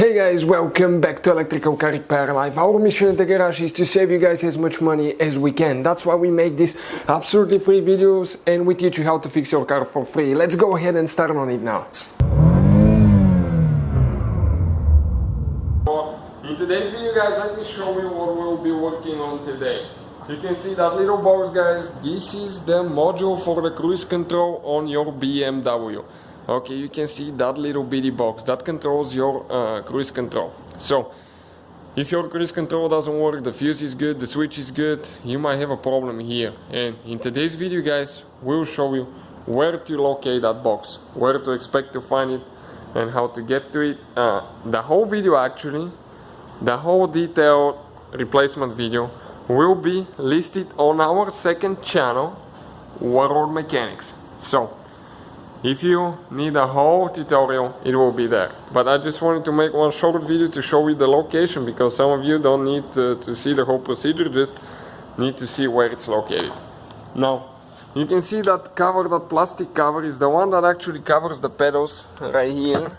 Hey guys, welcome back to Electrical Car Repair Live. Our mission at the garage is to save you guys as much money as we can. That's why we make these absolutely free videos and we teach you how to fix your car for free. Let's go ahead and start on it now. In today's video guys, let me show you what we'll be working on today. You can see that little box guys, this is the module for the cruise control on your BMW. Okay, you can see that little bitty box that controls your cruise control. So if your cruise control doesn't work, the fuse is good, the switch is good, you might have a problem here. And in today's video guys, we'll show you where to locate that box, where to expect to find it, and how to get to it. The whole video actually, the whole detailed replacement video will be listed on our second channel, World Mechanics. So if you need a whole tutorial, it will be there. But I just wanted to make one short video to show you the location, because some of you don't need to see the whole procedure, just need to see where it's located. Now, you can see that cover, that plastic cover, is the one that actually covers the pedals right here.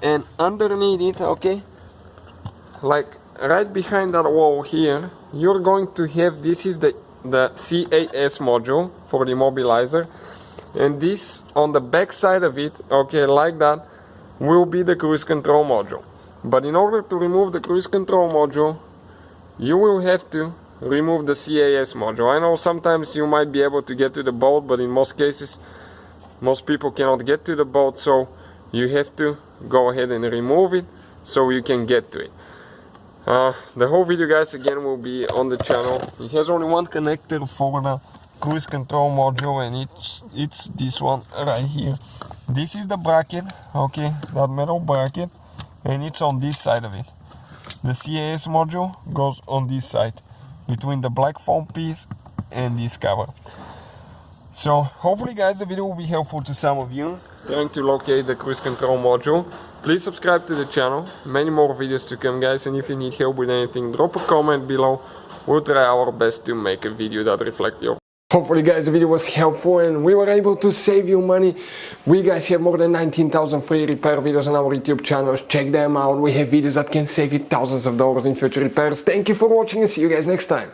And underneath it, okay, like right behind that wall here, you're going to have, this is the CAS module for the immobilizer. And this on the back side of it, okay, like that, will be the cruise control module. But in order to remove the cruise control module, you will have to remove the CAS module. I know sometimes you might be able to get to the bolt, but in most cases, most people cannot get to the bolt, so you have to go ahead and remove it so you can get to it. The whole video guys again will be on the channel. It has only one connector for the cruise control module, and it's this one right here. This is the bracket, okay, that metal bracket, and it's on this side of it. The CAS module goes on this side between the black foam piece and this cover. So hopefully guys the video will be helpful to some of you trying to locate the cruise control module. Please subscribe to the channel, many more videos to come guys, and if you need help with anything, drop a comment below. We'll try our best to make a video that reflects your. Hopefully guys the video was helpful and we were able to save you money. We guys have more than 19,000 free repair videos on our YouTube channels. Check them out. We have videos that can save you thousands of dollars in future repairs. Thank you for watching and see you guys next time.